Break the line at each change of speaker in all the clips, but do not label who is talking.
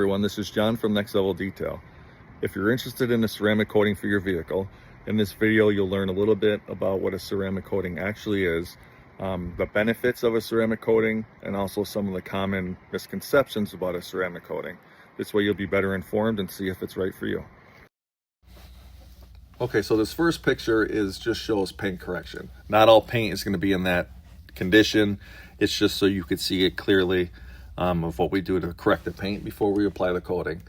Everyone, this is John from Next Level Detail. If you're interested in a ceramic coating for your vehicle, in this video you'll learn a little bit about what a ceramic coating actually is, the benefits of a ceramic coating, and also some of the common misconceptions about a ceramic coating. This way you'll be better informed and see if it's right for you. Okay, so this first picture just shows paint correction. Not all paint is going to be in that condition. It's just so you could see it clearly of what we do to correct the paint before we apply the coating.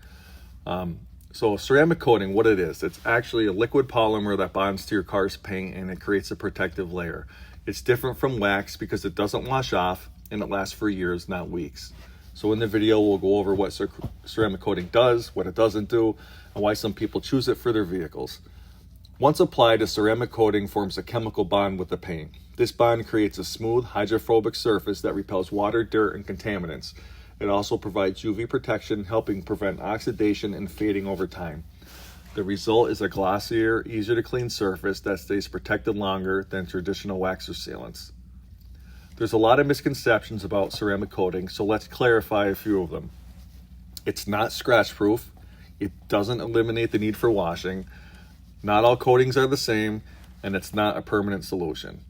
So a ceramic coating, what it is, it's actually a liquid polymer that bonds to your car's paint and it creates a protective layer. It's different from wax because it doesn't wash off and it lasts for years, not weeks. So in the video, we'll go over what ceramic coating does, what it doesn't do, and why some people choose it for their vehicles. Once applied, a ceramic coating forms a chemical bond with the paint. This bond creates a smooth, hydrophobic surface that repels water, dirt, and contaminants. It also provides UV protection, helping prevent oxidation and fading over time. The result is a glossier, easier to clean surface that stays protected longer than traditional wax or sealants. There's a lot of misconceptions about ceramic coating, so let's clarify a few of them. It's not scratch-proof. It doesn't eliminate the need for washing. Not all coatings are the same, and it's not a permanent solution.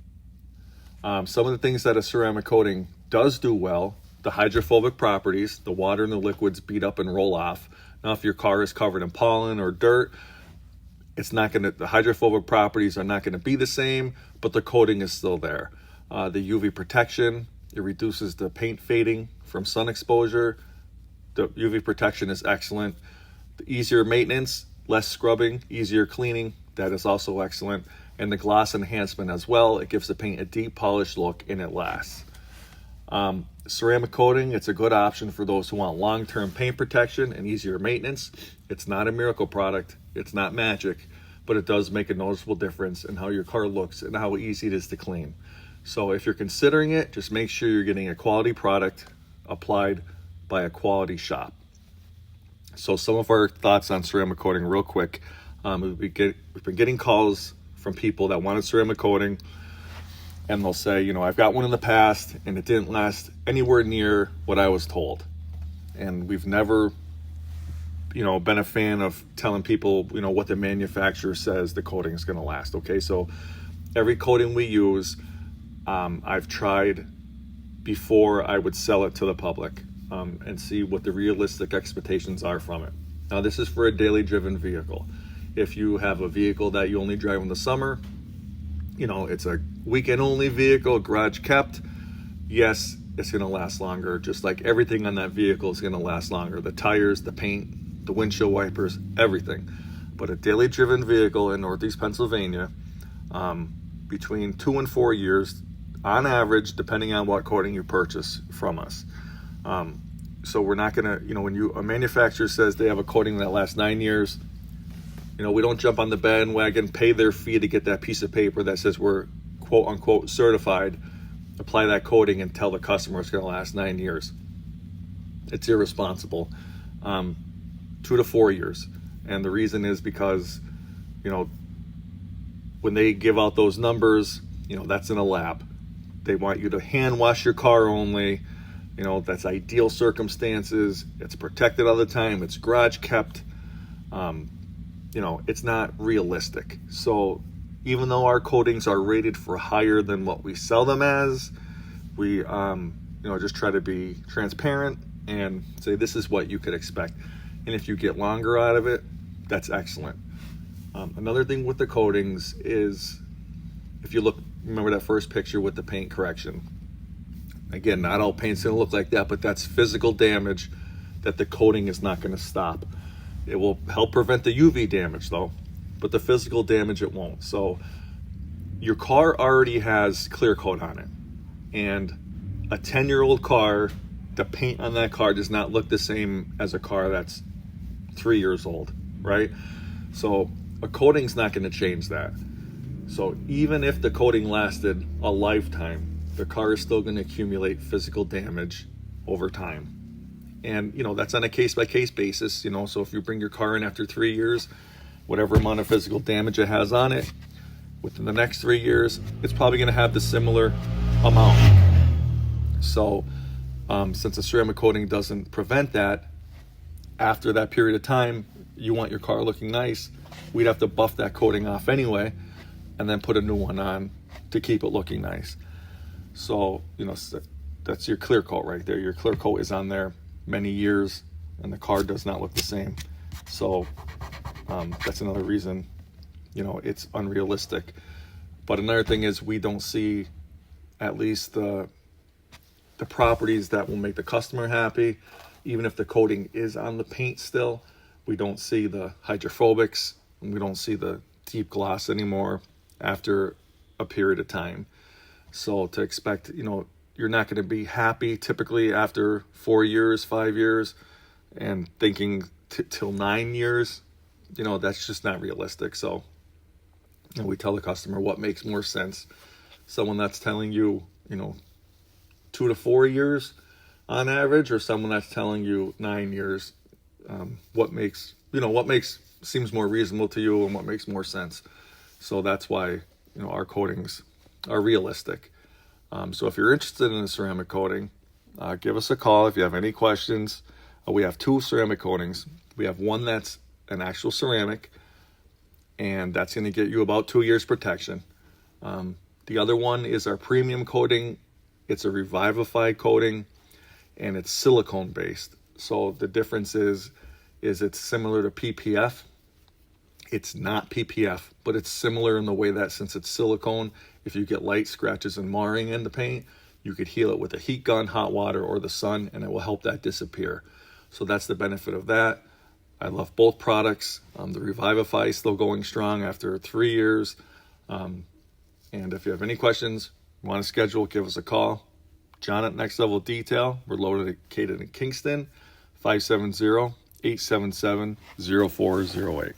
Some of the things that a ceramic coating does do well, the hydrophobic properties, the water and the liquids beat up and roll off. Now, if your car is covered in pollen or dirt, the hydrophobic properties are not gonna be the same, but the coating is still there. The UV protection, it reduces the paint fading from sun exposure. The UV protection is excellent. The easier maintenance, less scrubbing, easier cleaning, that is also excellent. And the gloss enhancement as well, it gives the paint a deep polished look and it lasts. Ceramic coating, it's a good option for those who want long-term paint protection and easier maintenance. It's not a miracle product, it's not magic, but it does make a noticeable difference in how your car looks and how easy it is to clean. So if you're considering it, just make sure you're getting a quality product applied by a quality shop. So some of our thoughts on ceramic coating real quick. We've been getting calls from people that wanted ceramic coating, and they'll say, I've got one in the past and it didn't last anywhere near what I was told. And we've never, been a fan of telling people, what the manufacturer says the coating is going to last. Okay, so every coating we use, I've tried before I would sell it to the public and see what the realistic expectations are from it. Now, this is for a daily driven vehicle. If you have a vehicle that you only drive in the summer, it's a weekend only vehicle, garage kept, yes, it's going to last longer. Just like everything on that vehicle is going to last longer. The tires, the paint, the windshield wipers, everything. But a daily driven vehicle in Northeast Pennsylvania, between 2 and 4 years on average, depending on what coating you purchase from us. So we're not going to, when a manufacturer says they have a coating that lasts 9 years, we don't jump on the bandwagon, pay their fee to get that piece of paper that says we're quote unquote certified, apply that coating and tell the customer it's going to last 9 years. It's irresponsible. 2 to 4 years. And the reason is because, when they give out those numbers, that's in a lab. They want you to hand wash your car only. That's ideal circumstances. It's protected all the time. It's garage kept. It's not realistic. So even though our coatings are rated for higher than what we sell them as, we, just try to be transparent and say this is what you could expect. And if you get longer out of it, that's excellent. Another thing with the coatings is, if you remember that first picture with the paint correction. Again, not all paint's gonna look like that, but that's physical damage that the coating is not gonna stop. It will help prevent the UV damage though, but the physical damage it won't. So your car already has clear coat on it, and a 10-year-old car, the paint on that car does not look the same as a car that's 3 years old, right? So a coating's not gonna change that. So even if the coating lasted a lifetime, the car is still gonna accumulate physical damage over time. And, that's on a case-by-case basis, so if you bring your car in after 3 years, whatever amount of physical damage it has on it, within the next 3 years, it's probably going to have the similar amount. So since a ceramic coating doesn't prevent that, after that period of time, you want your car looking nice, we'd have to buff that coating off anyway and then put a new one on to keep it looking nice. So, you know, that's your clear coat right there. Your clear coat is on there many years and the car does not look the same. So that's another reason, you know, it's unrealistic. But another thing is we don't see at least the properties that will make the customer happy. Even if the coating is on the paint still, we don't see the hydrophobics and we don't see the deep gloss anymore after a period of time. So to expect, you know, you're not going to be happy typically after 4 years, 5 years, and thinking till 9 years, you know, that's just not realistic. So, you know, we tell the customer what makes more sense. Someone that's telling you, you know, 2 to 4 years on average, or someone that's telling you 9 years, what seems more reasonable to you and what makes more sense. So that's why, you know, our coatings are realistic. So if you're interested in a ceramic coating, give us a call if you have any questions. We have 2 ceramic coatings. We have one that's an actual ceramic, and that's going to get you about 2 years protection. The other one is our premium coating. It's a revivified coating, and it's silicone based. So the difference is it's similar to PPF. It's not PPF, but it's similar in the way that since it's silicone, if you get light scratches and marring in the paint, you could heal it with a heat gun, hot water, or the sun, and it will help that disappear. So that's the benefit of that. I love both products. The Revivify is still going strong after 3 years. And if you have any questions, want to schedule, give us a call. John at Next Level Detail. We're located in Kingston, 570-877-0408.